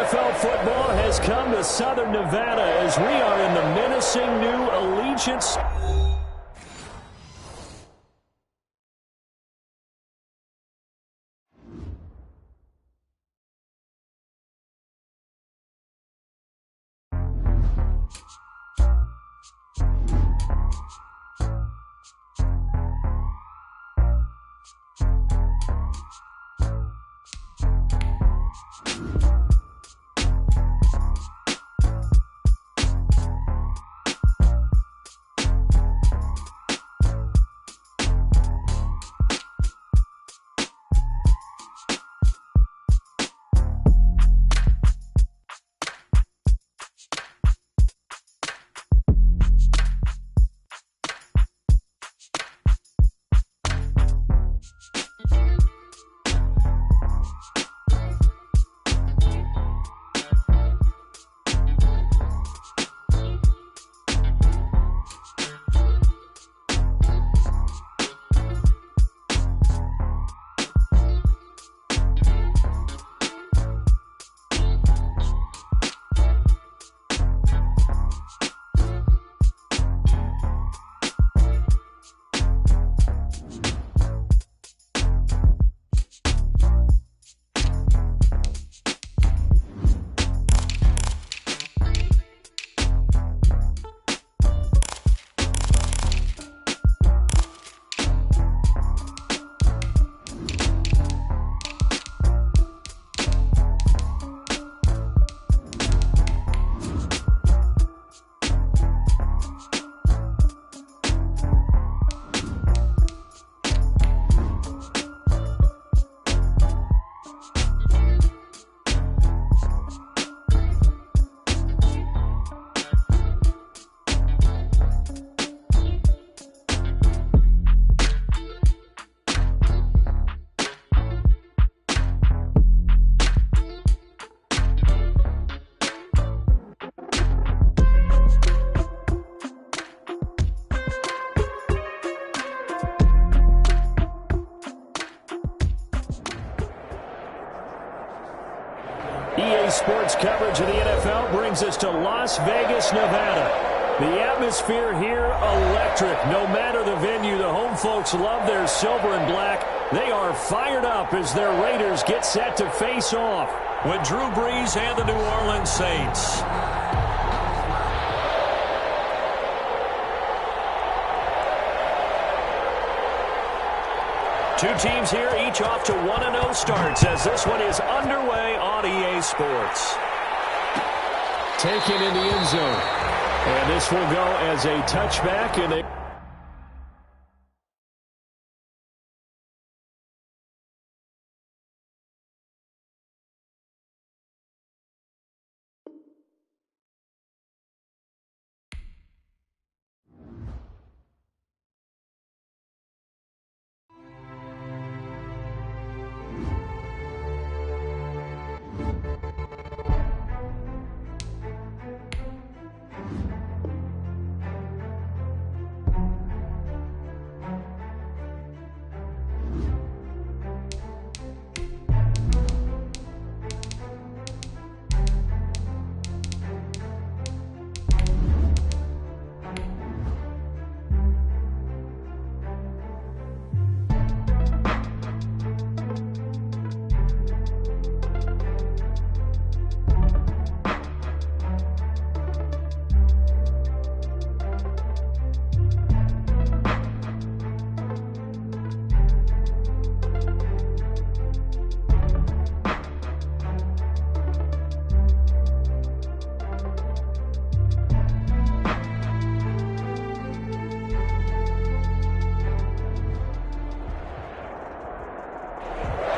NFL football has come to Southern Nevada as we are in the menacing new Allegiance. EA Sports coverage of the NFL brings us to Las Vegas, Nevada. The atmosphere here, electric. No matter the venue, the home folks love their silver and black. They are fired up as their Raiders get set to face off with Drew Brees and the New Orleans Saints. Two teams here, each off to 1-0 starts as this one is underway on EA Sports. Taken in the end zone. And this will go as a touchback. And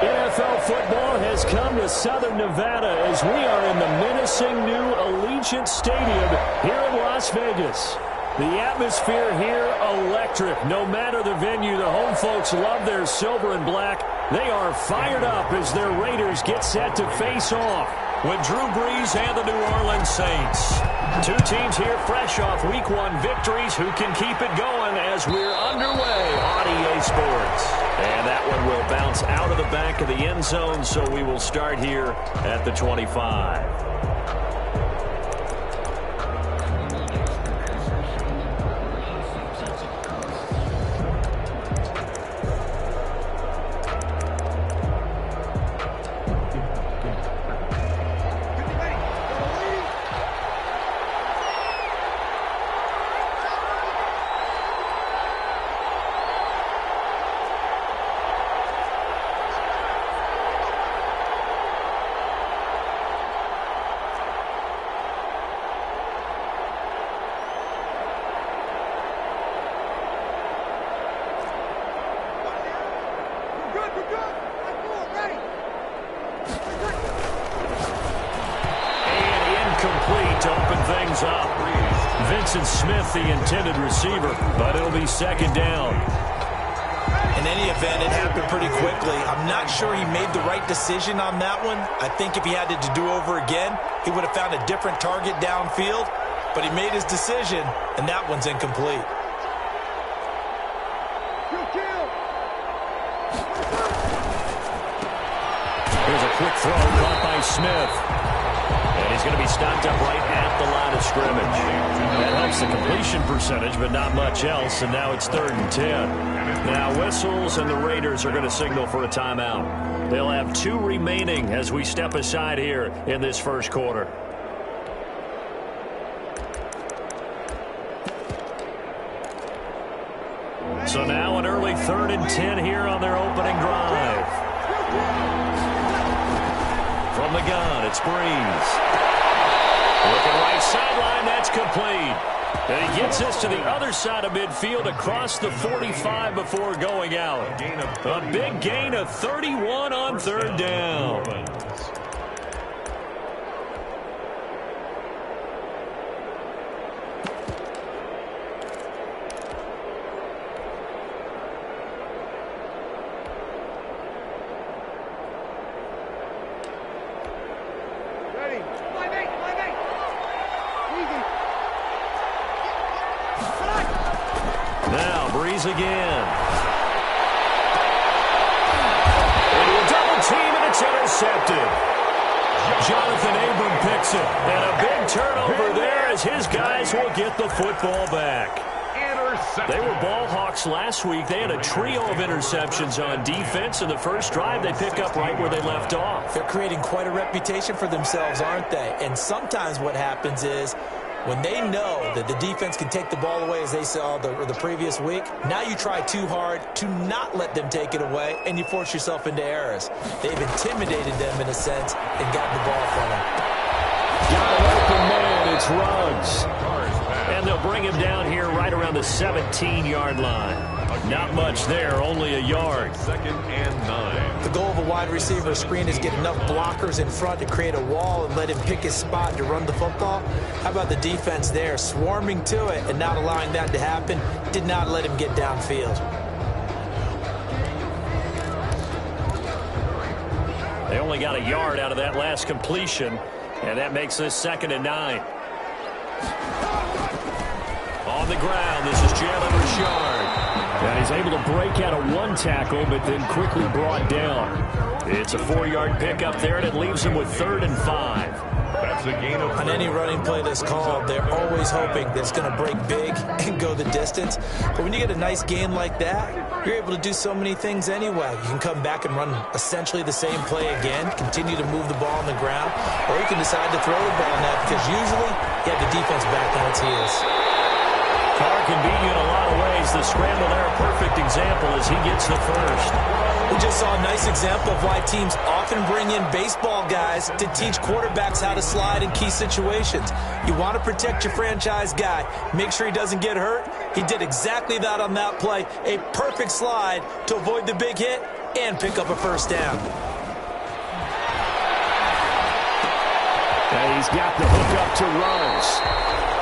NFL football has come to Southern Nevada as we are in the menacing new Allegiant Stadium here in Las Vegas. The atmosphere here, electric. No matter the venue, the home folks love their silver and black. They are fired up as their Raiders get set to face off with Drew Brees and the New Orleans Saints. Two teams here fresh off Week 1 victories who can keep it going as we're underway on EA Sports. And that one will bounce out of the back of the end zone, so we will start here at the 25. Complete to open things up. Vincent Smith, the intended receiver, but it'll be second down. In any event, it happened pretty quickly. I'm not sure he made the right decision on that one. I think if he had it to do over again, he would have found a different target downfield, but he made his decision, and that one's incomplete. Here's a quick throw caught by Smith. And he's going to be stopped up right at the line of scrimmage. That helps the completion percentage, but not much else, and now it's 3rd and 10. Now whistles, and the Raiders are going to signal for a timeout. They'll have 2 remaining as we step aside here in this first quarter. So now an early 3rd and 10 here on their opening drive. From the gun, it's Brees. Looking right sideline, that's complete. And he gets us to the other side of midfield across the 45 before going out. A big gain of 31 on 3rd down. Again. Into a double team, and it's intercepted. Jonathan Abram picks it. And a big turnover there as his guys will get the football back. They were ball hawks last week. They had a trio of interceptions on defense. In the first drive, they pick up right where they left off. They're creating quite a reputation for themselves, aren't they? And sometimes what happens is When they know that the defense can take the ball away, as they saw the previous week, now you try too hard to not let them take it away, and you force yourself into errors. They've intimidated them in a sense and gotten the ball from them. Got an open man. It's Ruggs. And they'll bring him down here right around the 17-yard line. Not much there, only a yard. 2nd and 9. The goal of a wide receiver screen is get enough blockers in front to create a wall and let him pick his spot to run the football. How about the defense there, swarming to it and not allowing that to happen? Did not let him get downfield. They only got a yard out of that last completion, and that makes this 2nd and 9. On the ground, this is Jalen Richard. And he's able to break out of one tackle, but then quickly brought down. It's a 4-yard pickup there, and it leaves him with 3rd and 5. That's a gain of 3. On any running play that's called, they're always hoping that it's going to break big and go the distance. But when you get a nice gain like that, you're able to do so many things anyway. You can come back and run essentially the same play again, continue to move the ball on the ground, or you can decide to throw the ball now because usually you have the defense back on its heels. Carr can beat you in a lot of ways. The scramble there, a perfect example as he gets the first. We just saw a nice example of why teams often bring in baseball guys to teach quarterbacks how to slide in key situations. You want to protect your franchise guy. Make sure he doesn't get hurt. He did exactly that on that play. A perfect slide to avoid the big hit and pick up a first down. And he's got the hook up to Ruggs.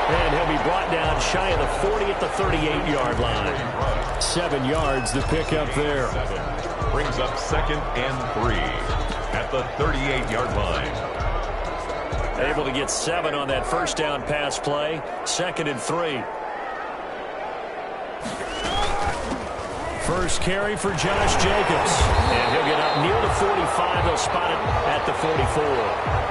And he'll be brought down shy of the 40 at the 38-yard line. 7 yards to pick up there. Brings up 2nd and 3 at the 38-yard line. Able to get 7 on that first down pass play. 2nd and 3. First carry for Josh Jacobs. And he'll get up near the 45. They'll spot it at the 44.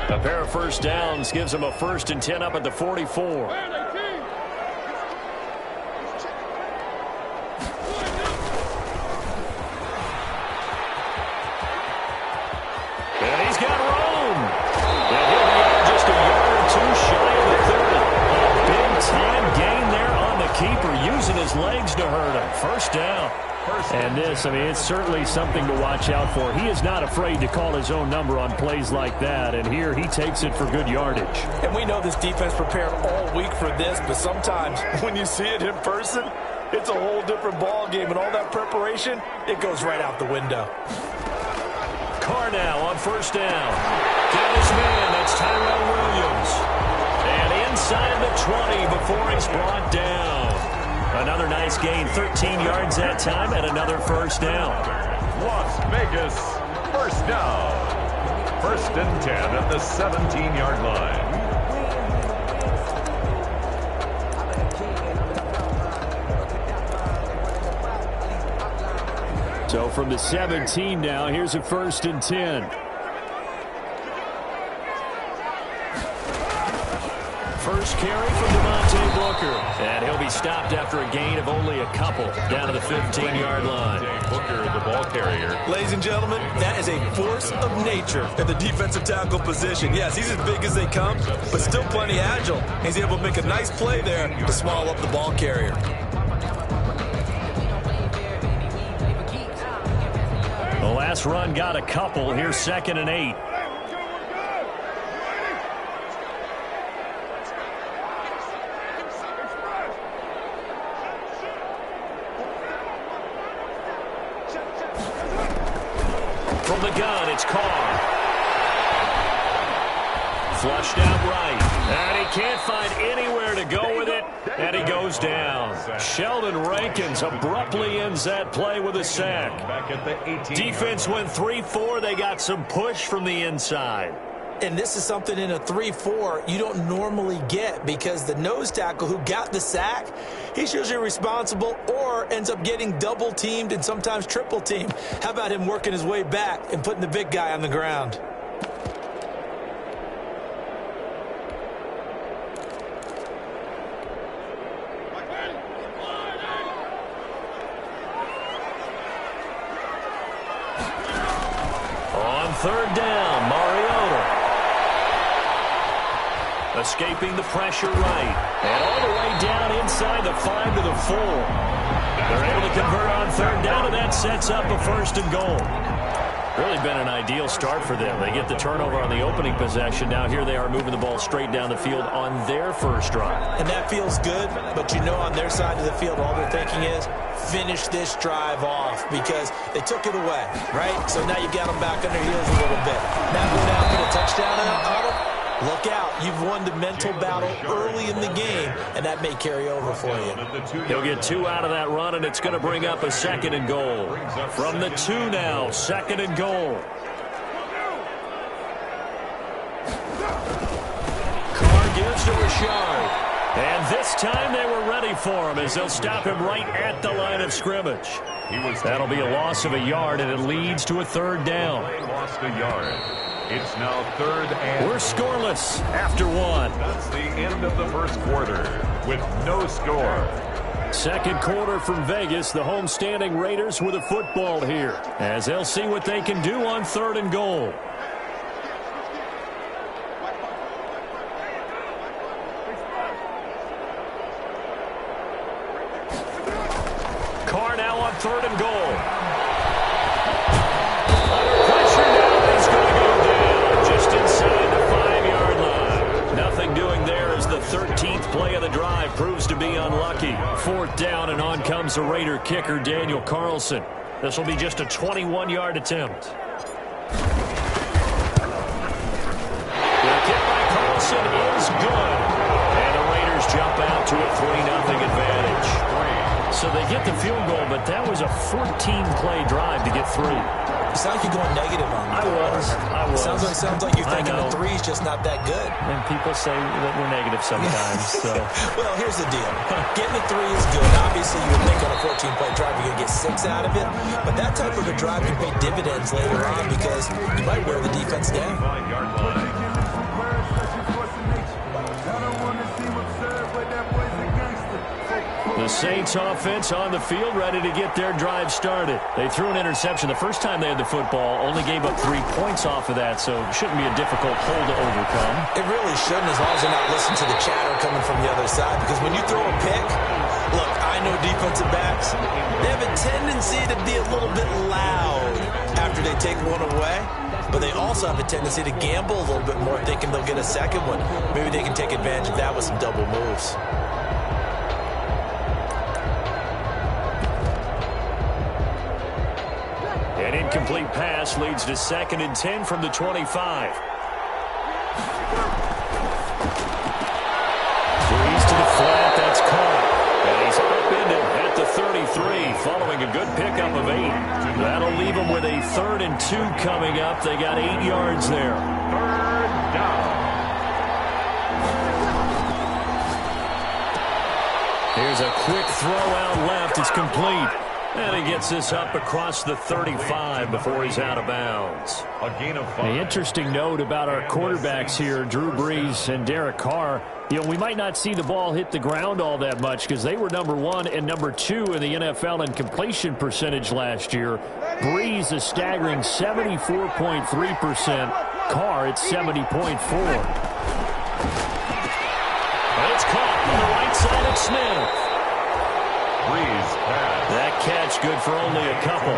A pair of first downs gives him a 1st and 10 up at the 44. And he's got room. And he'll be out just a yard or 2 shy of the 30. A big-time gain there on the keeper, using his legs to hurt him. First down. And this, I mean, it's certainly something to watch out for. He is not afraid to call his own number on plays like that, and here he takes it for good yardage. And we know this defense prepared all week for this, but sometimes when you see it in person, it's a whole different ball game, and all that preparation, it goes right out the window. Carr now on first down. Got his man, that's Tyrell Williams. And inside the 20 before he's brought down. Another nice gain, 13 yards that time, and another first down. Las Vegas, first down. 1st and 10 at the 17-yard line. So from the 17 now, here's a 1st and 10. First carry from Devontae Booker. And he'll be stopped after a gain of only a couple down to the 15-yard line. Booker, the ball carrier. Ladies and gentlemen, that is a force of nature in the defensive tackle position. Yes, he's as big as they come, but still plenty agile. He's able to make a nice play there to swallow up the ball carrier. The last run got a couple. Here's 2nd and 8. From the gun, it's Carr. Flushed out right. And he can't find anywhere to go with it. And he goes down. Sheldon Rankins abruptly ends that play with a sack. Back at the 18. Defense went 3-4. They got some push from the inside. And this is something in a 3-4 you don't normally get because the nose tackle who got the sack, he's usually responsible or ends up getting double-teamed and sometimes triple-teamed. How about him working his way back and putting the big guy on the ground? On third down, Mariota. Escaping the pressure right. And all the way down inside the 5 to the 4. They're able to convert on third down, and that sets up a 1st and goal. Really been an ideal start for them. They get the turnover on the opening possession. Now here they are moving the ball straight down the field on their first drive. And that feels good, but you know on their side of the field all they're thinking is finish this drive off because they took it away, right? So now you got them back on their heels a little bit. Now go down for the touchdown on them. Look out. You've won the mental battle early in the game, and that may carry over for you. He'll get 2 out of that run, and it's going to bring up a 2nd and goal. From the 2 now, 2nd and goal. Carr gives to Rashard. And this time they were ready for him as they'll stop him right at the line of scrimmage. That'll be a loss of a yard, and it leads to a 3rd down. Lost a yard. It's now 3rd and... We're scoreless after 1. That's the end of the first quarter with no score. 2nd quarter from Vegas. The homestanding Raiders with a football here as they'll see what they can do on 3rd and goal. Carr now on 3rd and goal. The 13th play of the drive proves to be unlucky. 4th down, and on comes the Raider kicker, Daniel Carlson. This will be just a 21-yard attempt. The kick by Carlson is good. And the Raiders jump out to a 3-0 advantage. So they get the field goal, but that was a 14-play drive to get 3. You sound like you're going negative on me. I was. Sounds like you're thinking the 3's just not that good. And people say that we're negative sometimes. So. Well, here's the deal. Getting a 3 is good. Obviously, you would think on a 14-play drive you're going to get 6 out of it. But that type of a drive can pay dividends later on because you might wear the defense down. The Saints offense on the field ready to get their drive started. They threw an interception the first time they had the football, only gave up 3 points off of that, so it shouldn't be a difficult hole to overcome. It really shouldn't as long as they're not listening to the chatter coming from the other side, because when you throw a pick, look, I know defensive backs, they have a tendency to be a little bit loud after they take one away, but they also have a tendency to gamble a little bit more thinking they'll get a second one. Maybe they can take advantage of that with some double moves. An incomplete pass leads to 2nd and 10 from the 25. Breeze to the flat, that's caught. And he's upended at the 33 following a good pickup of 8. That'll leave him with a 3rd and 2 coming up. They got 8 yards there. 3rd down. Here's a quick throw out left. It's complete. And he gets this up across the 35 before he's out of bounds. A gain of 5. An interesting note about our quarterbacks here, Drew Brees and Derek Carr. You know, we might not see the ball hit the ground all that much because they were number 1 and number 2 in the NFL in completion percentage last year. Brees a staggering 74.3%. Carr at 70.4%. And it's caught on the right side of Smith. Breeze pass. That catch good for only a couple.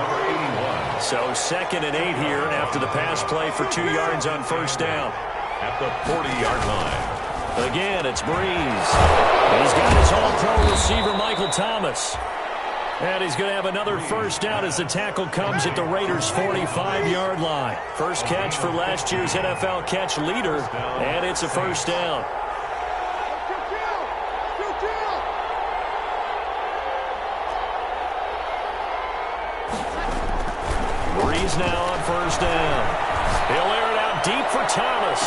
So 2nd and 8 here after the pass play for 2 yards on 1st down. At the 40-yard line. Again, it's Breeze. He's got his all-pro receiver, Michael Thomas. And he's going to have another 1st down as the tackle comes at the Raiders' 45-yard line. First catch for last year's NFL catch leader, and it's a 1st down. Breeze now on 1st down. He'll air it out deep for Thomas.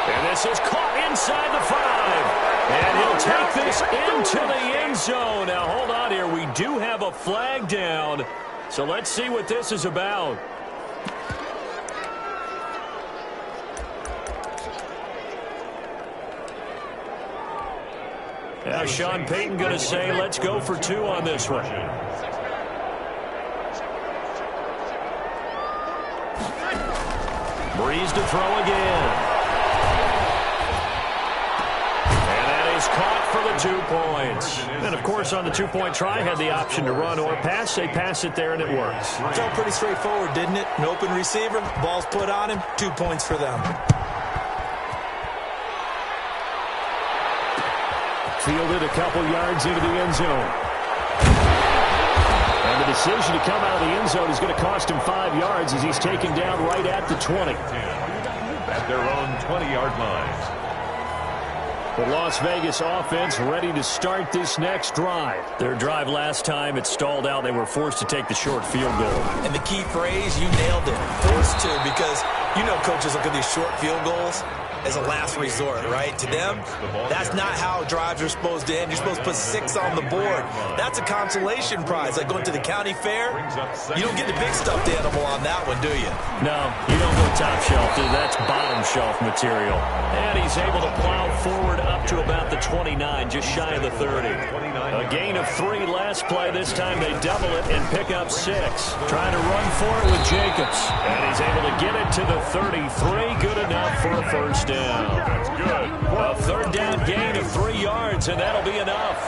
And this is caught inside the 5. And he'll take this into the end zone. Now, hold on here. We do have a flag down. So let's see what this is about. Now, Sean Payton going to say, let's go for 2 on this one. Breeze to throw again. And that is caught for the 2 points. And, of course, on the 2-point try, had the option to run or pass. They pass it there, and it works. Felt pretty straightforward, didn't it? An open receiver, ball's put on him, 2 points for them. Fielded a couple yards into the end zone. And the decision to come out of the end zone is going to cost him 5 yards as he's taken down right at the 20. At their own 20-yard line. The Las Vegas offense ready to start this next drive. Their drive last time, it stalled out. They were forced to take the short field goal. And the key phrase, you nailed it. Forced to, because you know coaches look at these short field goals as a last resort, right? To them, that's not how drives are supposed to end. You're supposed to put 6 on the board. That's a consolation prize, like going to the county fair. You don't get the big stuffed animal on that one, do you? No, you don't go top shelf, dude. That's bottom shelf material. And he's able to plow forward up to about the 29, just shy of the 30. A gain of 3 last play. This time they double it and pick up 6. Trying to run for it with Jacobs. And he's able to get it to the 33. Good enough for a first down. That's good. A 3rd down gain of 3 yards, and that'll be enough.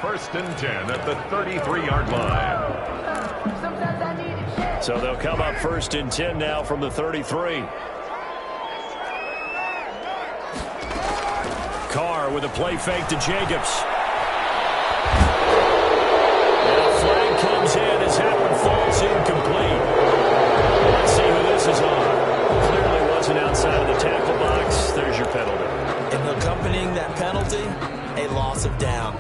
1st and 10 at the 33-yard line. So they'll come up 1st and 10 now from the 33. Carr with a play fake to Jacobs. And a flag comes in as that one falls incomplete. Let's see who this is on. Clearly wasn't outside of the tackle box. There's your penalty. And accompanying that penalty, a loss of down.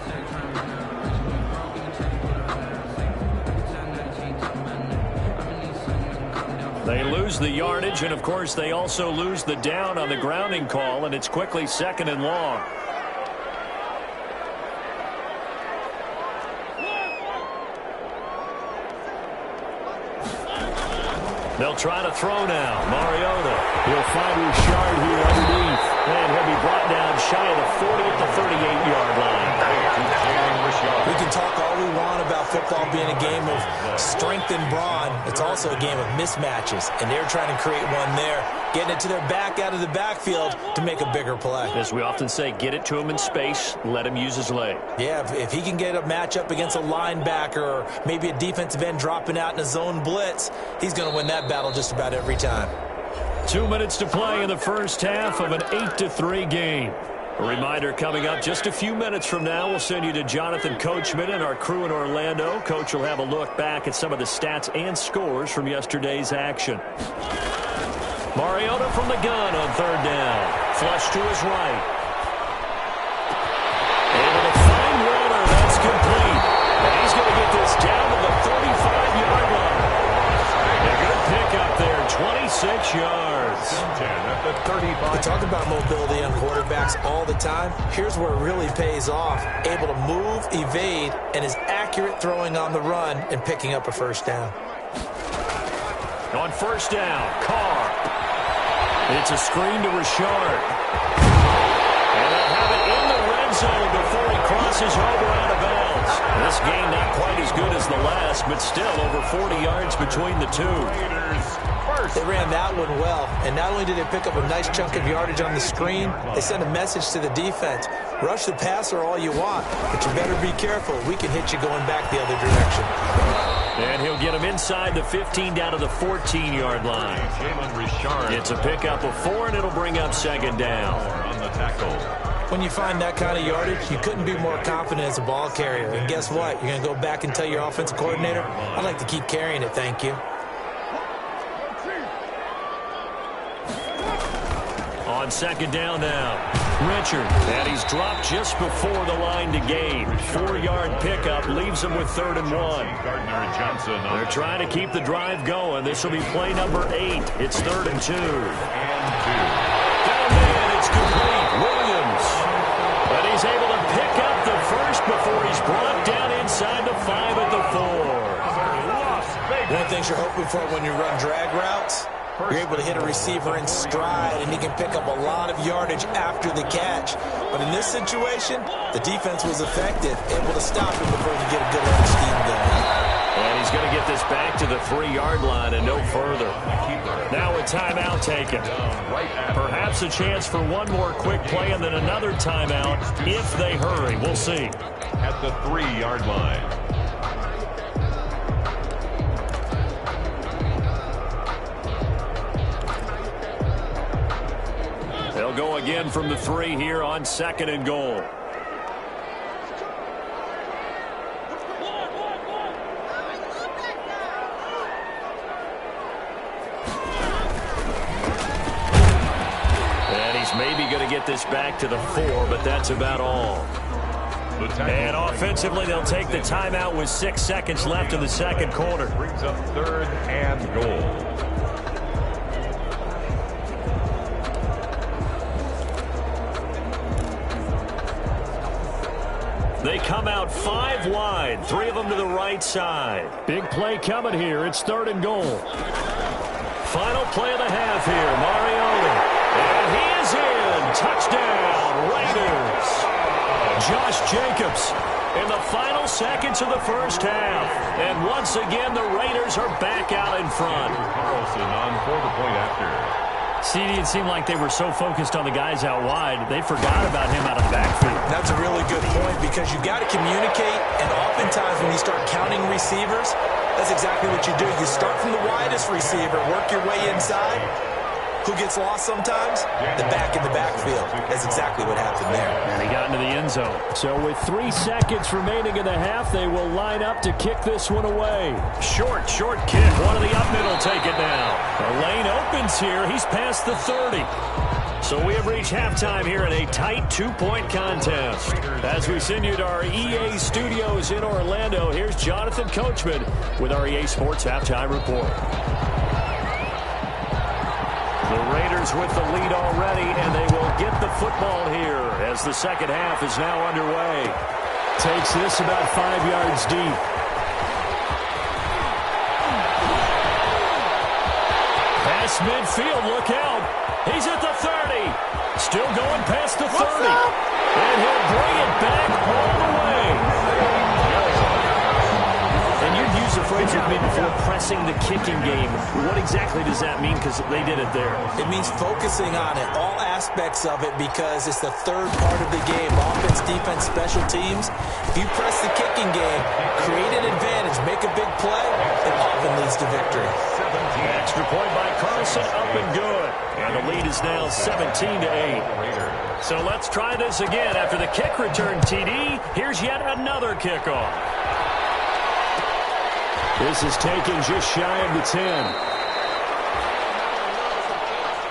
They lose the yardage, and, of course, they also lose the down on the grounding call, and it's quickly 2nd and long. They'll try to throw now. Mariota. He'll find Richard here underneath. And he'll be brought down shy of the 40 at the 38-yard line. We can talk all we want about football being a game of strength and brawn. It's also a game of mismatches, and they're trying to create one there, getting it to their back out of the backfield to make a bigger play. As we often say, get it to him in space, let him use his leg. Yeah, if he can get a matchup against a linebacker or maybe a defensive end dropping out in a zone blitz, he's going to win that battle just about every time. 2 minutes to play in the first half of an 8-3 game. A reminder coming up just a few minutes from now, we'll send you to Jonathan Coachman and our crew in Orlando. Coach will have a look back at some of the stats and scores from yesterday's action. Mariota from the gun on 3rd down. Flush to his right. Able to find Warner. That's complete. And he's going to get this down to the 35-yard line. A good pickup there, 26 yards. We talk about mobility on quarterbacks all the time. Here's where it really pays off. Able to move, evade, and is accurate throwing on the run and picking up a 1st down. On 1st down, Carr. It's a screen to Richard. And they'll have it in the red zone before he crosses over out of bounds. This game not quite as good as the last, but still over 40 yards between the two. They ran that one well, and not only did they pick up a nice chunk of yardage on the screen, they sent a message to the defense. Rush the passer all you want, but you better be careful. We can hit you going back the other direction. And he'll get him inside the 15 down to the 14-yard line. It's a pickup of 4, and it'll bring up 2nd down. On the tackle. When you find that kind of yardage, you couldn't be more confident as a ball carrier. And guess what? You're going to go back and tell your offensive coordinator, I'd like to keep carrying it, thank you. On 2nd down now. Richard, and he's dropped just before the line to gain. 4-yard pickup leaves him with 3rd and 1. They're trying to keep the drive going. This will be play number 8. It's 3rd and 2. Down man, it's complete. Williams. And he's able to pick up the first before he's brought down inside the 5 at the 4. One of the things you're hoping for when you run drag routes, you're able to hit a receiver in stride, and he can pick up a lot of yardage after the catch. But in this situation, the defense was effective, able to stop him before he could get a good run scheme going. And he's going to get this back to the 3-yard line and no further. Now a timeout taken. Perhaps a chance for one more quick play and then another timeout if they hurry. We'll see. At the 3-yard line. They'll go again from the 3 here on 2nd and goal. And he's maybe going to get this back to the 4, but that's about all. And offensively, they'll take the timeout with 6 seconds left in the second quarter. Brings up 3rd and goal. They come out 5 wide, 3 of them to the right side. Big play coming here. It's 3rd and goal. Final play of the half here, Mariota. And he is in. Touchdown, Raiders. Josh Jacobs in the final seconds of the first half. And once again, the Raiders are back out in front. Carlson on for the point after. CD, it seemed like they were so focused on the guys out wide, they forgot about him out of the backfield. That's a really good point because you got to communicate, and oftentimes when you start counting receivers, that's exactly what you do. You start from the widest receiver, work your way inside. Who gets lost sometimes? The back in the backfield. That's exactly what happened there. And he got into the end zone. So with 3 seconds remaining in the half, they will line up to kick this one away. Short kick. One of the up middle take it now. The lane opens here. He's past the 30. So we have reached halftime here in a tight 2-point contest. As we send you to our EA studios in Orlando, here's Jonathan Coachman with our EA Sports Halftime Report. The Raiders with the lead already, and they will get the football here as the second half is now underway. Takes this about 5 yards deep. Pass midfield, look out. He's at the 30. Still going past the 30. And he'll bring it back all the way. And you'd use the phrase with me before, pressing the kicking game. What exactly does that mean? Because they did it there. It means focusing on it, all aspects of it, because it's the third part of the game. Offense, defense, special teams. If you press the kicking game, create an advantage, make a big play, it often leads to victory. Extra point by Carlson, up and good. And the lead is now 17-8. So let's try this again. After the kick return, TD, here's yet another kickoff. This is taken just shy of the 10.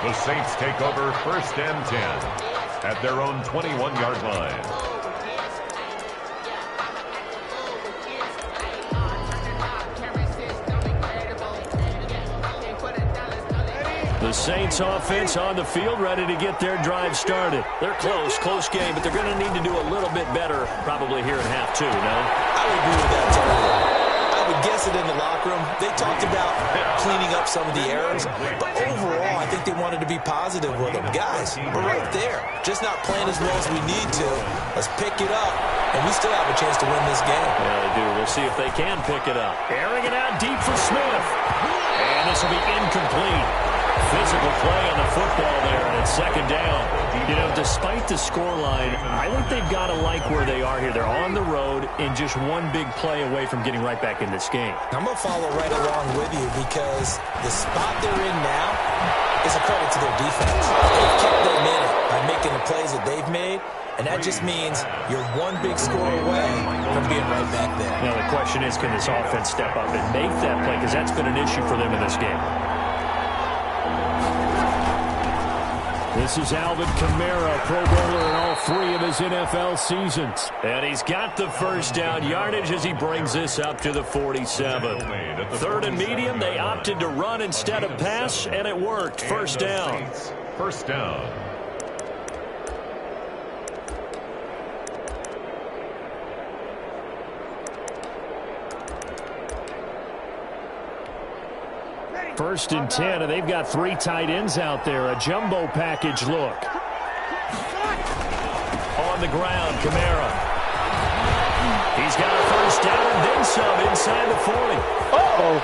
The Saints take over 1st and 10 at their own 21-yard line. The Saints offense on the field, ready to get their drive started. They're close game, but they're going to need to do a little bit better probably here in half 2, no? I would agree with that totally. I would guess it in the locker room. They talked about cleaning up some of the errors, but overall, I think they wanted to be positive with them. Guys, we're right there. Just not playing as well as we need to. Let's pick it up, and we still have a chance to win this game. Yeah, they do. We'll see if they can pick it up. Airing it out deep for Smith. And this will be incomplete. Physical play on the football there, and it's second down. You know, despite the scoreline, I think they've got to like where they are here. They're on the road and just one big play away from getting right back in this game. I'm going to follow right along with you because the spot they're in now is a credit to their defense. They've kept them in it by making the plays that they've made, and that just means you're one big score away from being right back there. Now, the question is, can this offense step up and make that play? Because that's been an issue for them in this game. This is Alvin Kamara, Pro Bowler in all 3 of his NFL seasons. And he's got the first down yardage as he brings this up to the 47. 3rd and medium, they opted to run instead of pass, and it worked. First down. First down. First and 10, and they've got 3 tight ends out there. A jumbo package look. On the ground, Kamara. He's got a first down and then some inside the 40. Uh-oh.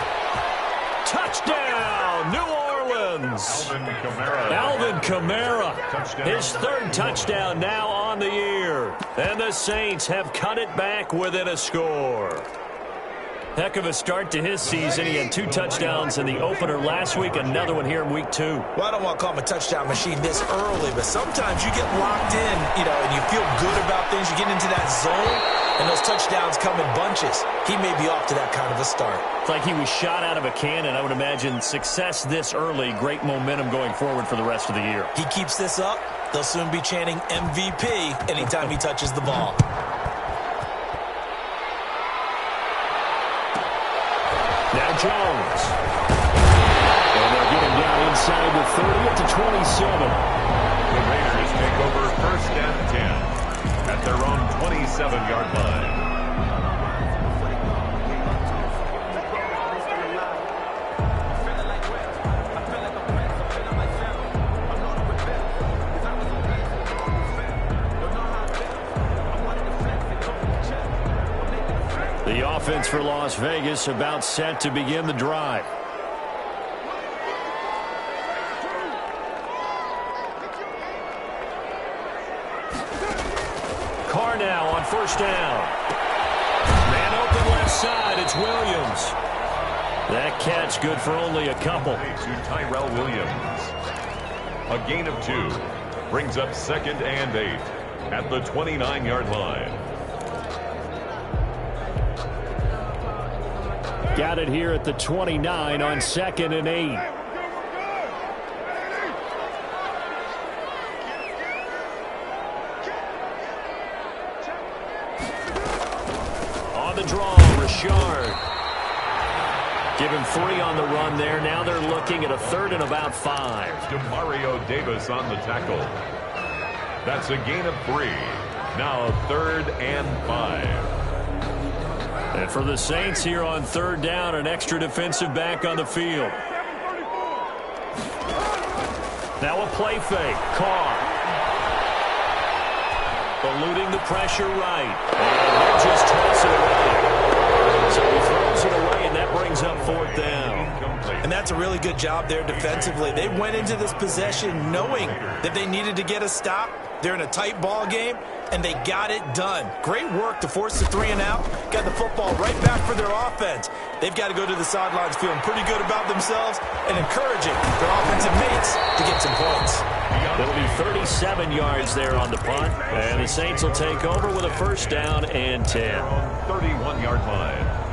Touchdown, New Orleans. Alvin Kamara. His 3rd touchdown now on the year. And the Saints have cut it back within a score. Heck of a start to his season. He had 2 touchdowns in the opener last week, another one here in week 2. Well, I don't want to call him a touchdown machine this early, but sometimes you get locked in, and you feel good about things. You get into that zone, and those touchdowns come in bunches. He may be off to that kind of a start. It's like he was shot out of a cannon. I would imagine success this early, great momentum going forward for the rest of the year. He keeps this up, they'll soon be chanting MVP anytime he touches the ball. Now Jones. And they'll get him down inside the 30 at the 27. The Raiders take over 1st and 10 at their own 27-yard line. The offense for Las Vegas about set to begin the drive. Carr now on first down. Man open left side. It's Williams. That catch good for only a couple. To Tyrell Williams. A gain of 2. Brings up 2nd and 8 at the 29-yard line. Got it here at the 29 on 2nd and 8. On the draw, Richard. Give him 3 on the run there. Now they're looking at a 3rd and about 5. Demario Davis on the tackle. That's a gain of 3. Now 3rd and 5. And for the Saints here on 3rd down, an extra defensive back on the field. Now a play fake. Carr. Eluding the pressure right. And they just toss it away. So he throws it away, and that brings up 4th down. And that's a really good job there defensively. They went into this possession knowing that they needed to get a stop. They're in a tight ball game, and they got it done. Great work to force the 3 and out. Got the football right back for their offense. They've got to go to the sidelines feeling pretty good about themselves and encouraging their offensive mates to get some points. It'll be 37 yards there on the punt, and the Saints will take over with a first down and 10. 31-yard line.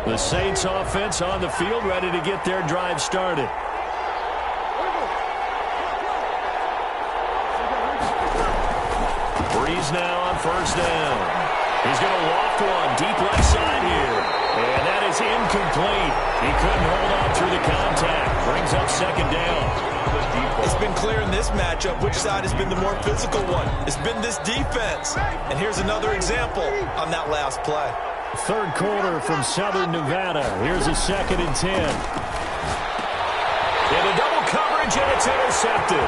The Saints offense on the field, ready to get their drive started. Breeze now on first down. He's going to loft one deep left side here. And that is incomplete. He couldn't hold on through the contact. Brings up 2nd down. It's been clear in this matchup which side has been the more physical one. It's been this defense. And here's another example on that last play. 3rd quarter from Southern Nevada. Here's a 2nd and 10. In a double coverage, and it's intercepted.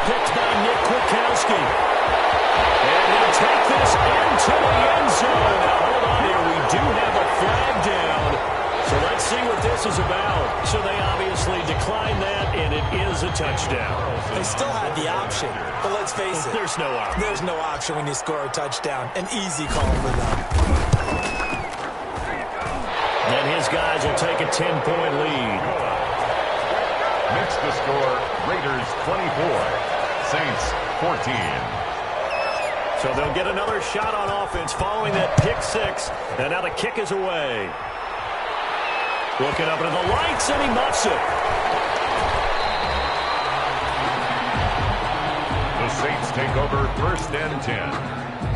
Picked by Nick Kwiatkowski. And they'll take this into the end zone. Now, hold on here. We do have a flag down. So let's see what this is about. So they obviously declined that, and it is a touchdown. They still had the option, but let's face it. There's no option. There's no option when you score a touchdown. An easy call for them. And his guys will take a 10-point lead. Makes the score Raiders 24, Saints 14. So they'll get another shot on offense following that pick six. And now the kick is away. Looking up into the lights, and he muffs it. The Saints take over 1st and 10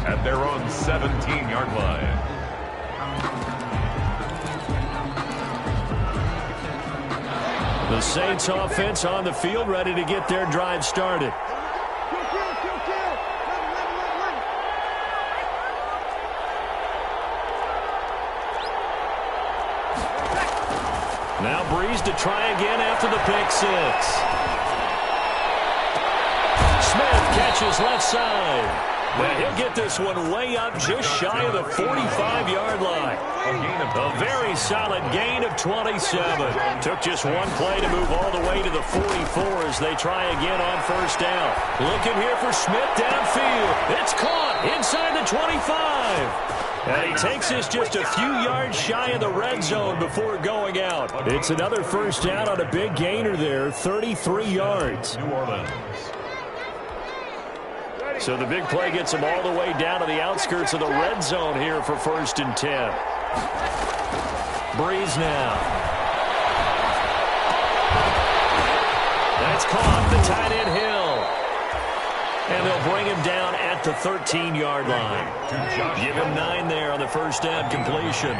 at their own 17-yard line. The Saints offense on the field, ready to get their drive started. Now Breeze to try again after the pick six. Smith catches left side. Now he'll get this one way up just shy of the 45-yard line. A very solid gain of 27. Took just one play to move all the way to the 44 as they try again on 1st down. Looking here for Smith downfield. It's caught inside the 25. And he takes this just a few yards shy of the red zone before going out. It's another 1st down on a big gainer there, 33 yards. New Orleans. So the big play gets him all the way down to the outskirts of the red zone here for 1st and 10. Breeze now. That's caught. The tight end Hill. And they'll bring him down at the 13-yard line. Give him 9 there on the 1st down completion.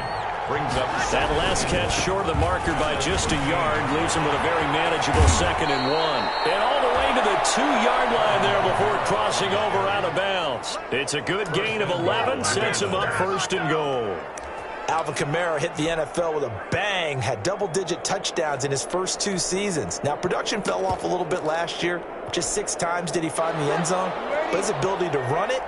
Brings up that last catch short of the marker by just a yard. Leaves him with a very manageable 2nd and 1. And all the way to the 2-yard line there before crossing over out of bounds. It's a good gain of 11. Sets him up 1st and goal. Alvin Kamara hit the NFL with a bang, had double-digit touchdowns in his first 2 seasons. Now, production fell off a little bit last year. Just 6 times did he find the end zone. But his ability to run it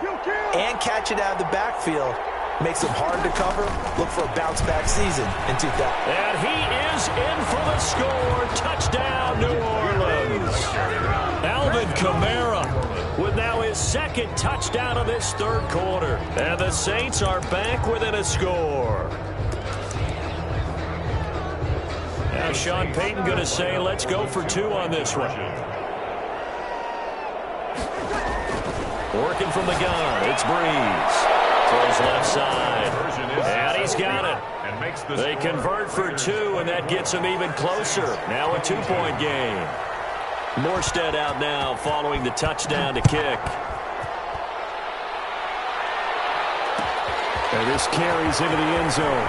and catch it out of the backfield makes him hard to cover. Look for a bounce-back season in 2000. And he is in for the score. Touchdown, New Orleans. Alvin Kamara with now his 2nd touchdown of this 3rd quarter. And the Saints are back within a score. Now Sean Payton going to say, let's go for 2 on this one. Working from the gun, it's Breeze. Throws left side. And he's got it. They convert for 2, and that gets him even closer. Now a 2-point game. Morstead out now following the touchdown to kick. And this carries into the end zone.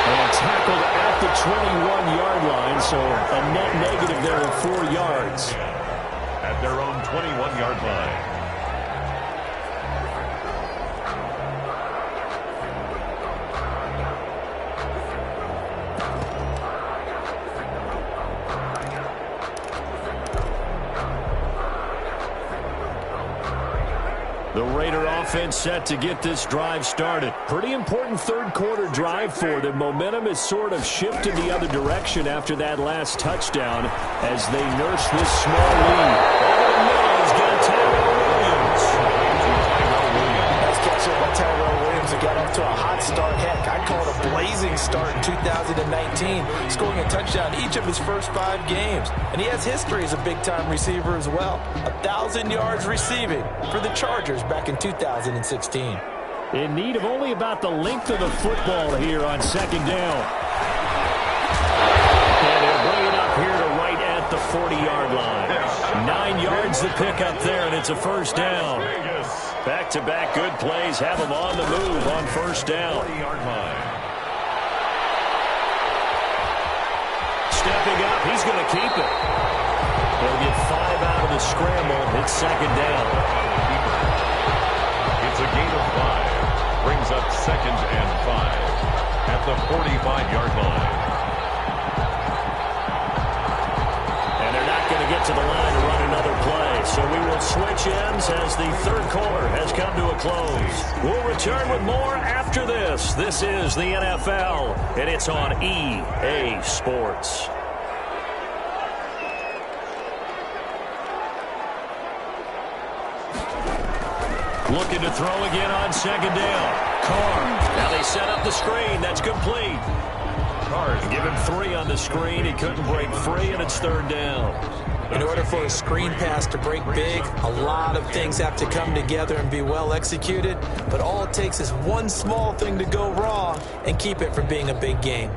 And tackled at the 21-yard line, so a net negative there of 4 yards. At their own 21-yard line. The Raider offense set to get this drive started. Pretty important 3rd quarter drive for them. Momentum has sort of shifted the other direction after that last touchdown as they nurse this small lead. Over the middle, he's got Tyrell Williams. Nice catch there by Tyrell Williams. He got off to a hot start. Heck, I'd call it a blazing start in 2019, scoring a touchdown each of his first 5 games. And he has history as a big-time receiver as well. 1,000 yards receiving for the Chargers back in 2016. In need of only about the length of the football here on 2nd down. And they'll bring it up here to right at the 40-yard line. 9 yards to pick up there, and it's a 1st down. Back-to-back good plays have them on the move on 1st down. 40-yard line. Stepping up, he's going to keep it. They'll get 5 out of the scramble. It's 2nd down. It's a gain of 5. Brings up 2nd and 5 at the 45-yard line. And they're not going to get to the line to run another play. So we will switch ends as the 3rd quarter has come to a close. We'll return with more after this. This is the NFL, and it's on EA Sports. Looking to throw again on 2nd down. Carr. Now they set up the screen. That's complete. Carr give him 3 on the screen. He couldn't break free, and it's 3rd down. In order for a screen pass to break big, a lot of things have to come together and be well executed, but all it takes is one small thing to go wrong and keep it from being a big game.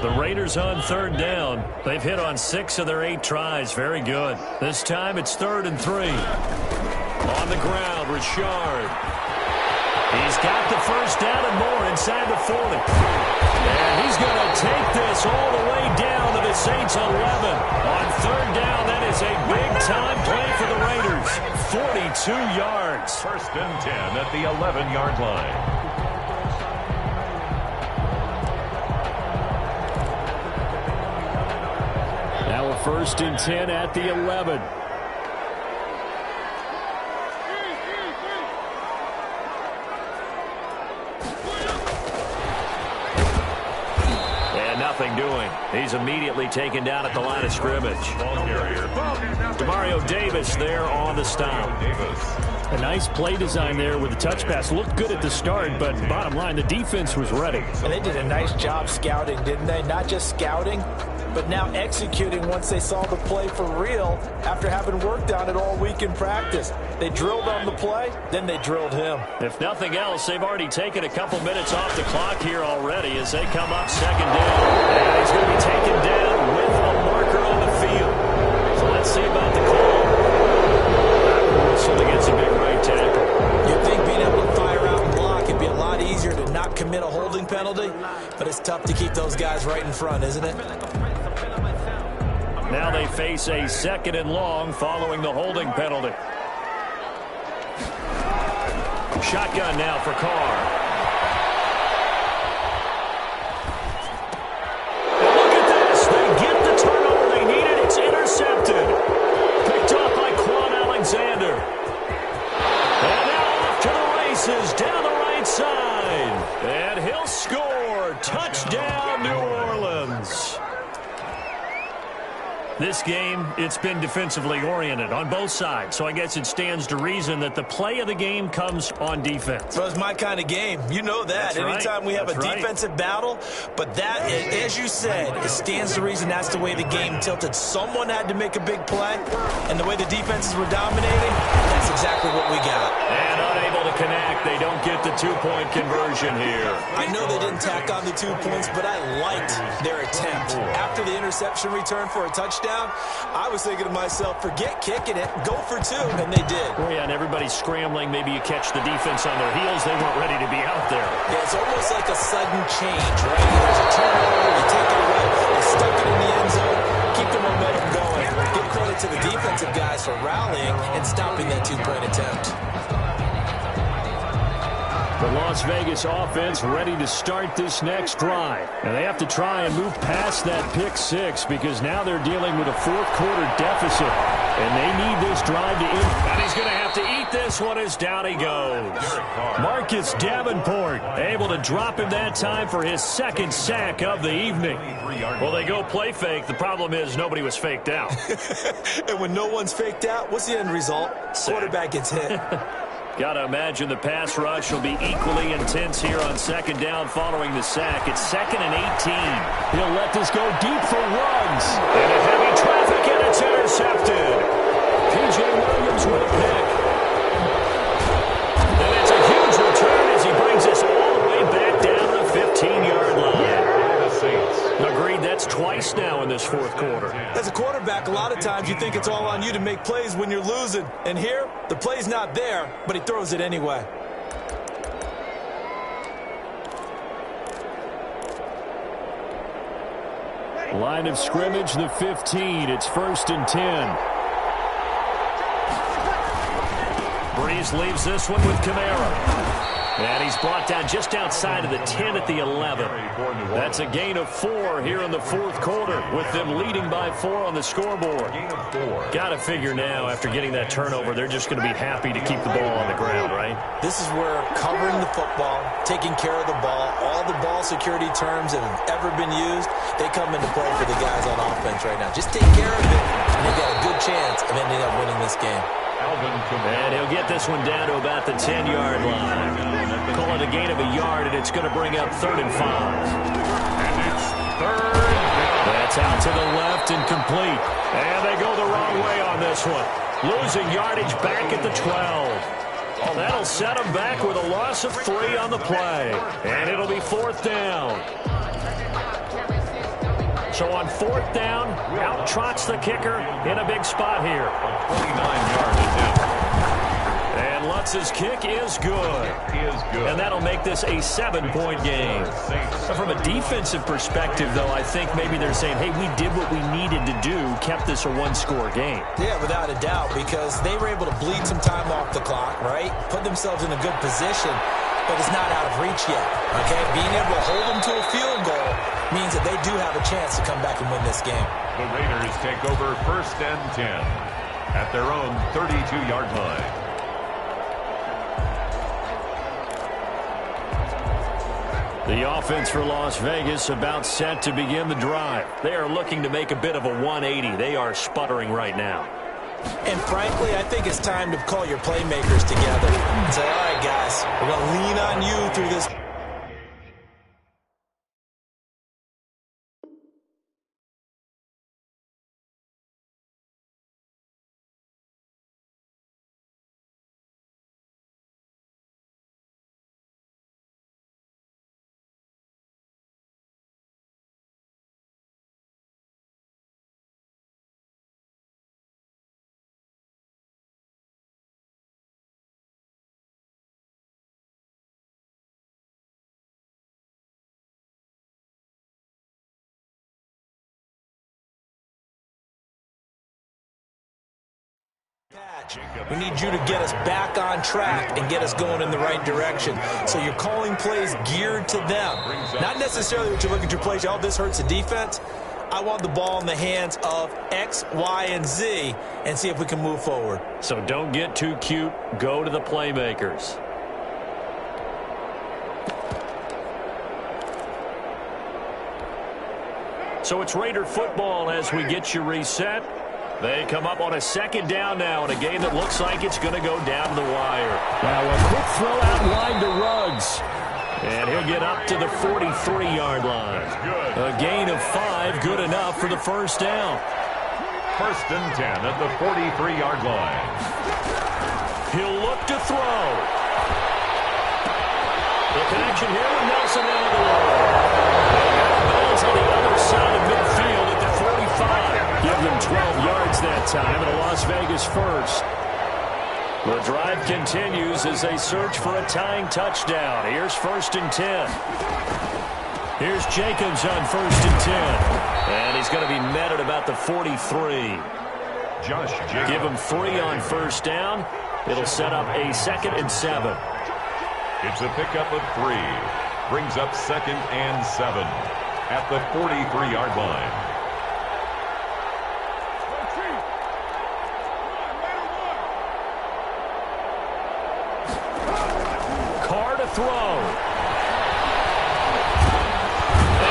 The Raiders on third down. They've hit on 6 of their 8 tries. Very good. This time it's 3rd and 3. On the ground, Richard. He's got the first down and more inside the 40. And he's going to take this all the way down to the Saints 11. On third down, that is a big-time play for the Raiders. 42 yards. 1st and 10 at the 11-yard line. Now a 1st and 10 at the 11. And nothing doing. He's immediately taken down at the line of scrimmage. Demario Davis there on the stop. A nice play design there with the touch pass. Looked good at the start, but bottom line, the defense was ready. And they did a nice job scouting, didn't they? Not just scouting, but now executing once they saw the play for real after having worked on it all week in practice. They drilled on the play, then they drilled him. If nothing else, they've already taken a couple minutes off the clock here already as they come up 2nd down. And he's going to be taken down with a marker on the field. So let's see about the call. Whistle against a big right tackle. You'd think being able to fire out and block, it'd be a lot easier to not commit a holding penalty, but it's tough to keep those guys right in front, isn't it? Now they face a 2nd and long following the holding penalty. Shotgun now for Carr. And look at this. They get the turnover they needed. It's intercepted. Picked off by Quan Alexander. And now off to the races down the right side. And he'll score. Touchdown, New Orleans. This game, it's been defensively oriented on both sides, so I guess it stands to reason that the play of the game comes on defense. Well, it's my kind of game. You know that. That's Anytime we have a defensive battle, but that, as you said, it stands to reason that's the way the game tilted. Someone had to make a big play, and the way the defenses were dominating, that's exactly what we got. And unable to connect, they don't get the 2-point conversion here. I know they didn't tack on the 2 points, but I liked their attempt. After the interception return for a touchdown, I was thinking to myself, forget kicking it, go for 2, and they did. Oh, yeah, and everybody's scrambling. Maybe you catch the defense on their heels. They weren't ready to be out there. Yeah, it's almost like a sudden change, right? There's a turnover, you take it away, they stuck it in the end zone, keep the momentum going. Give credit to the defensive guys for rallying and stopping that 2-point attempt. The Las Vegas offense ready to start this next drive. And they have to try and move past that pick 6 because now they're dealing with a 4th-quarter deficit. And they need this drive to end. And he's going to have to eat this one as down he goes. Marcus Davenport able to drop him that time for his 2nd sack of the evening. Well, they go play fake. The problem is nobody was faked out. And when no one's faked out, what's the end result? Quarterback gets hit. Got to imagine the pass rush will be equally intense here on 2nd down following the sack. It's 2nd and 18. He'll let this go deep for runs. And a heavy traffic, and it's intercepted. P.J. Williams with a pick. And it's a huge return as he brings us all the way back down to the 15-yard line. Agreed, that's twice now in this 4th quarter. As a quarterback, a lot of times you think it's all on you to make plays when you're losing. And here, the play's not there, but he throws it anyway. Line of scrimmage, the 15. It's 1st and 10. Breeze leaves this one with Kamara. And he's brought down just outside of the 10 at the 11. That's a gain of 4 here in the 4th quarter with them leading by 4 on the scoreboard. Got to figure now after getting that turnover, they're just going to be happy to keep the ball on the ground, right? This is where covering the football, taking care of the ball, all the ball security terms that have ever been used, they come into play for the guys on offense right now. Just take care of it, and they got a good chance of ending up winning this game. And he'll get this one down to about the 10-yard line. Call it a gain of a yard, and it's going to bring up 3rd and 5. And it's 3rd down. That's It's out to the left and complete. And they go the wrong way on this one. Losing yardage back at the 12. That'll set them back with a loss of 3 on the play. And it'll be 4th down. So on 4th down, out trots the kicker in a big spot here. 29-yard attempt. And Lutz's kick is good. And that'll make this a 7-point game. From a defensive perspective, though, I think maybe they're saying, hey, we did what we needed to do, kept this a 1-score game. Yeah, without a doubt, because they were able to bleed some time off the clock, right? Put themselves in a good position, but it's not out of reach yet, okay? Being able to hold them to a field goal means that they do have a chance to come back and win this game. The Raiders take over 1st and 10 at their own 32-yard line. The offense for Las Vegas about set to begin the drive. They are looking to make a bit of a 180. They are sputtering right now. And frankly, I think it's time to call your playmakers together and say, all right, guys, we're going to lean on you through this. We need you to get us back on track and get us going in the right direction. So you're calling plays geared to them. Not necessarily what you look at your plays, oh, this hurts the defense. I want the ball in the hands of X, Y, and Z and see if we can move forward. So don't get too cute. Go to the playmakers. So it's Raider football as we get you reset. They come up on a 2nd down now in a game that looks like it's going to go down to the wire. Now a quick throw out line to Ruggs. And he'll get up to the 43-yard line. A gain of 5, good enough for the 1st down. 1st and 10 at the 43-yard line. He'll look to throw. The connection here with Nelson Aguilar. Ball's on the other side of midfield at the 45. Give them 12 yards that time, and a Las Vegas 1st. The drive continues as they search for a tying touchdown. Here's 1st and 10. Here's Jacobs on 1st and 10. And he's going to be met at about the 43. Josh Jacobs. Give him 3 on 1st down. It'll set up a 2nd and 7. It's a pickup of 3. Brings up 2nd and 7 at the 43-yard line. Throw. And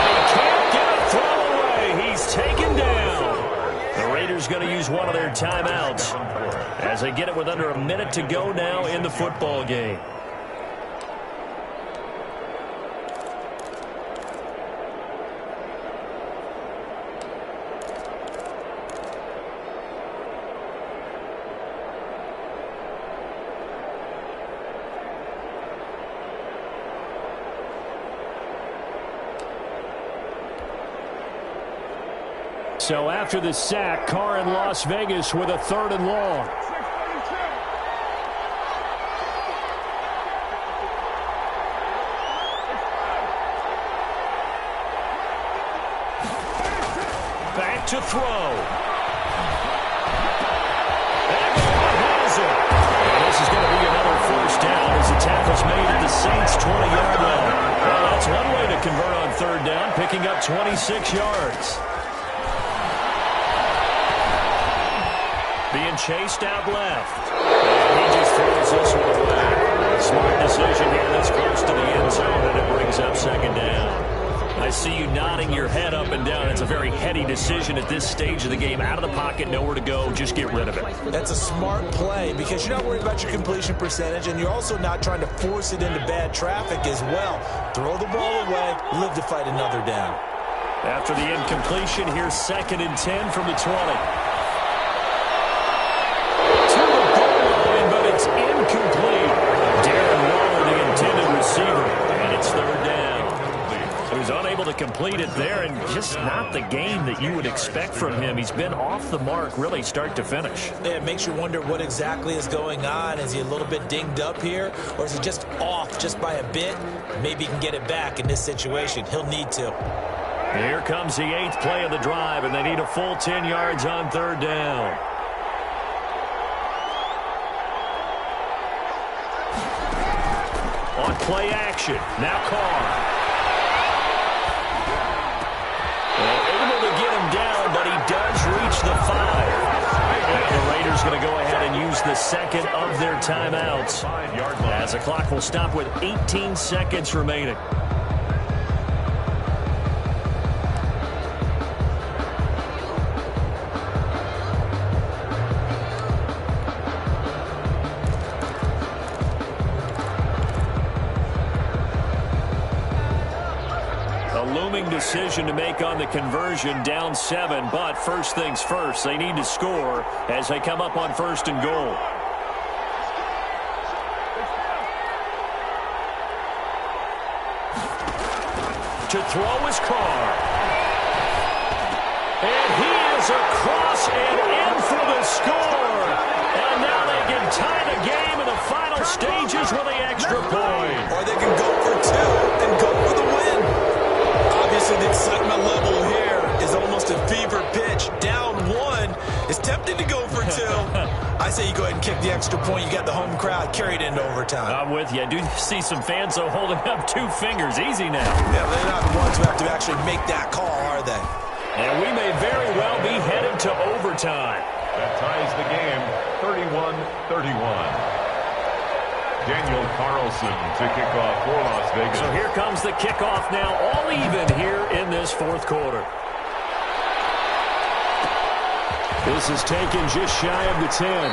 he can't get a throw away. He's taken down. The Raiders going to use one of their timeouts as they get it with under a minute to go now in the football game. So after the sack, Carr in Las Vegas with a 3rd and long. Back to throw. Has it. And this is going to be another 1st down as the tackle's made at the Saints' 20-yard line. Well, that's one way to convert on 3rd down, picking up 26 yards. Being chased out left. And he just throws this one away. Smart decision here. That's close to the end zone, and it brings up 2nd down. I see you nodding your head up and down. It's a very heady decision at this stage of the game. Out of the pocket, nowhere to go. Just get rid of it. That's a smart play because you're not worried about your completion percentage, and you're also not trying to force it into bad traffic as well. Throw the ball away, live to fight another down. After the incompletion, here's 2nd and 10 from the 20. To the goal line, but it's incomplete. Darren Waller, the intended receiver, and it's 3rd down. He was unable to complete it there, and just not the game that you would expect from him. He's been off the mark, really, start to finish. Yeah, it makes you wonder what exactly is going on. Is he a little bit dinged up here, or is he just off just by a bit? Maybe he can get it back in this situation. He'll need to. Here comes the 8th play of the drive, and they need a full 10 yards on 3rd down. On play action, now Carr. Able to get him down, but he does reach the 5. And the Raiders going to go ahead and use the 2nd of their timeouts, as the clock will stop with 18 seconds remaining. Decision to make on the conversion, down 7, but first things first, they need to score as they come up on 1st and goal. To throw is Carr. And he is across and in for the score. And now they can tie the game in the final stages with the extra point. Or they can go for 2 and go for the win. Obviously, the excitement level here is almost a fever pitch. Down 1 is tempted to go for 2. I say you go ahead and kick the extra point. You got the home crowd carried into overtime. I'm with you. I do see some fans, though, holding up 2 fingers. Easy now. Yeah, they're not the ones who have to actually make that call, are they? And we may very well be headed to overtime. That ties the game, 31-31. Daniel Carlson to kick off for Las Vegas. So here comes the kickoff now, all even here in this 4th quarter. This is taken just shy of the 10.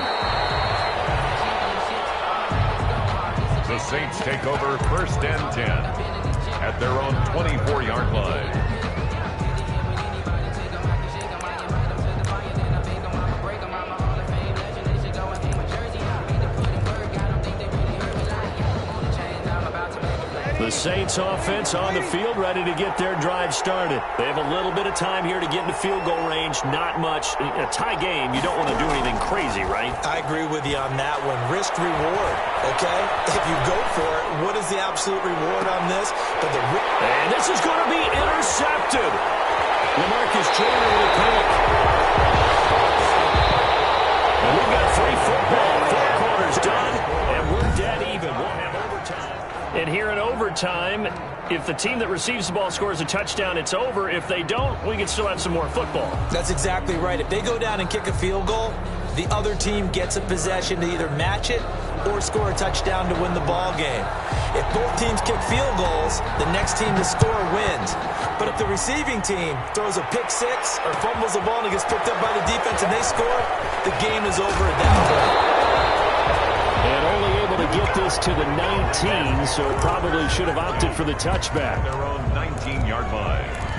The Saints take over 1st and 10 at their own 24-yard line. The Saints offense on the field, ready to get their drive started. They have a little bit of time here to get into field goal range. Not much. A tie game, you don't want to do anything crazy, right? I agree with you on that one. Risk reward, okay? If you go for it, what is the absolute reward on this? And this is going to be intercepted. LaMarcus Joyner with a pick. And we've got free football. 4 quarters done, and we're dead even. We'll have overtime. And here in overtime, if the team that receives the ball scores a touchdown, it's over. If they don't, we can still have some more football. That's exactly right. If they go down and kick a field goal, the other team gets a possession to either match it or score a touchdown to win the ball game. If both teams kick field goals, the next team to score wins. But if the receiving team throws a pick 6 or fumbles the ball and it gets picked up by the defense and they score, the game is over at that point. And only able to get this to the 19, so probably should have opted for the touchback. Their own 19-yard line.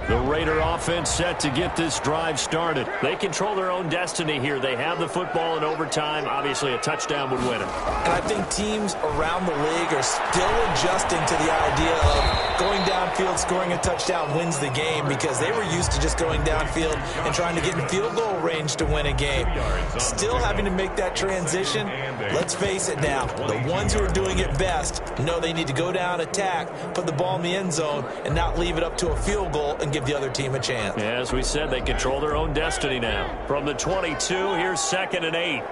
The Raider offense set to get this drive started. They control their own destiny here. They have the football in overtime. Obviously, a touchdown would win them. And I think teams around the league are still adjusting to the idea of going downfield, scoring a touchdown wins the game, because they were used to just going downfield and trying to get in field goal range to win a game. Still having to make that transition. Let's face it now, the ones who are doing it best know they need to go down, attack, put the ball in the end zone, and not leave it up to a field goal and give the other team a chance. Yeah, as we said, they control their own destiny now. From the 22, here's 2nd and 8.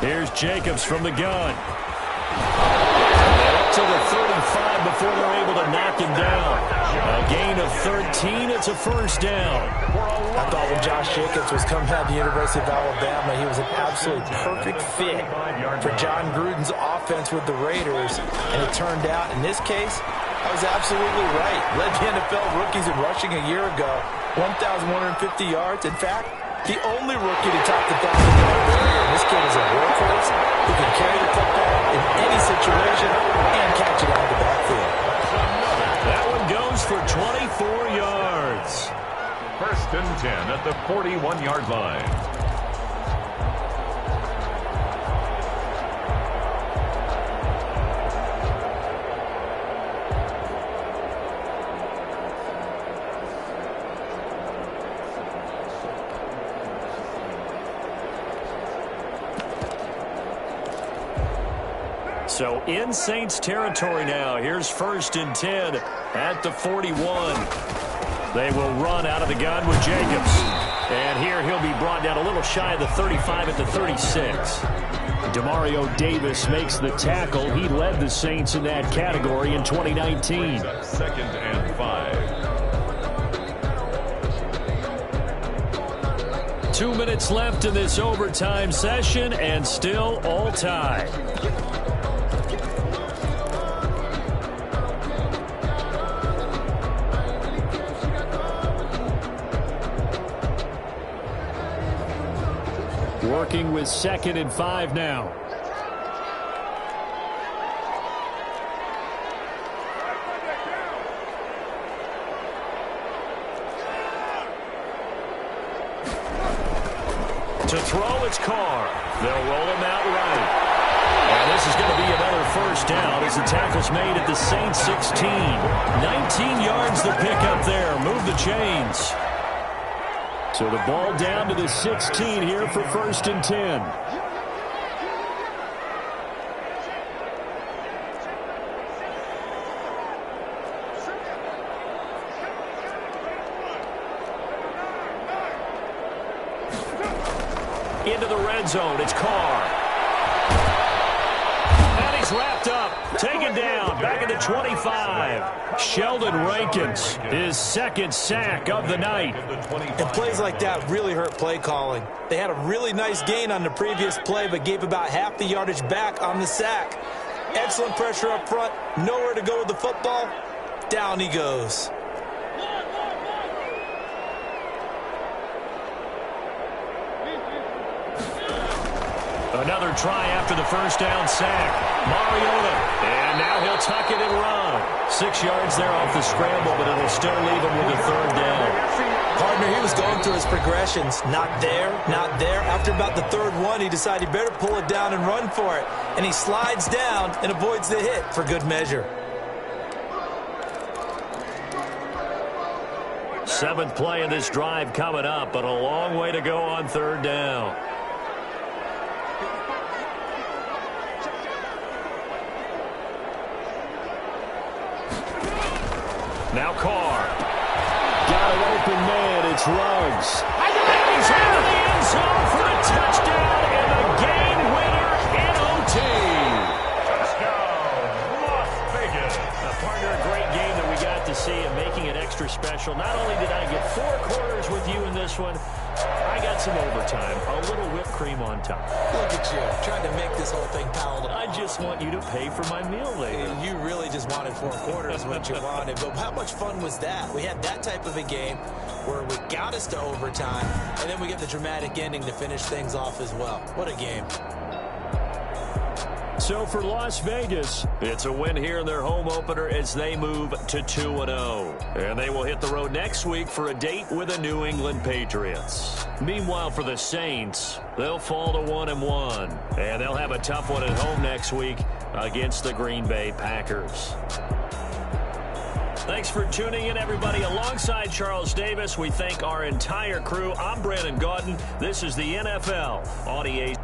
Here's Jacobs from the gun. Up to the 35 before they're able to knock him down. A gain of 13. It's a first down. I thought when Josh Jacobs was coming out of the University of Alabama, he was an absolutely perfect fit for John Gruden's offense with the Raiders. And it turned out, in this case, That was absolutely right. Led the NFL rookies in rushing a year ago. 1,150 yards. In fact, the only rookie to top the 1,000-yard barrier. This kid is a workhorse who can carry the football in any situation and catch it out of the backfield. That one goes for 24 yards. 1st and 10 at the 41-yard line. So in Saints territory now. Here's 1st and 10 at the 41. They will run out of the gun with Jacobs. And here he'll be brought down a little shy of the 35 at the 36. Demario Davis makes the tackle. He led the Saints in that category in 2019. 2nd and 5. 2 minutes left in this overtime session and still all tied. Working with 2nd and 5 now. To throw, it's Carr. They'll roll him out right. And this is going to be another 1st down as the tackle's made at the Saints 16. 19 yards the pickup there. Move the chains. So the ball down to the 16 here for 1st and 10. Into the red zone. It's Carr. And he's wrapped up. Taken down. Back at the 25. Sheldon Rankins, his 2nd sack of the night. And plays like that really hurt play calling. They had a really nice gain on the previous play, but gave about half the yardage back on the sack. Excellent pressure up front. Nowhere to go with the football. Down he goes. Another try after the 1st down sack. Mariota. And now he'll tuck it and run. 6 yards there off the scramble, but it'll still leave him with a 3rd down. Partner, he was going through his progressions. Not there, not there. After about the 3rd one, he decided he better pull it down and run for it. And he slides down and avoids the hit for good measure. 7th play of this drive coming up, but a long way to go on 3rd down. Now Carr. Got an open man. It's Ruggs. And he's into the end zone for the touchdown and the game winner in OT. Touchdown, Las Vegas. Partner, a great game that we got to see and making it extra special. Not only did I get 4 quarters with you in this one, I got some overtime. A little whipped cream on top. Look at you, trying to make this whole thing palatable. I just want you to pay for my meal later. You really just wanted 4 quarters, what you wanted. But how much fun was that? We had that type of a game where we got us to overtime, and then we get the dramatic ending to finish things off as well. What a game. So for Las Vegas, it's a win here in their home opener as they move to 2-0. And they will hit the road next week for a date with the New England Patriots. Meanwhile, for the Saints, they'll fall to 1-1. And they'll have a tough one at home next week against the Green Bay Packers. Thanks for tuning in, everybody. Alongside Charles Davis, we thank our entire crew. I'm Brandon Gaudin. This is the NFL on EA.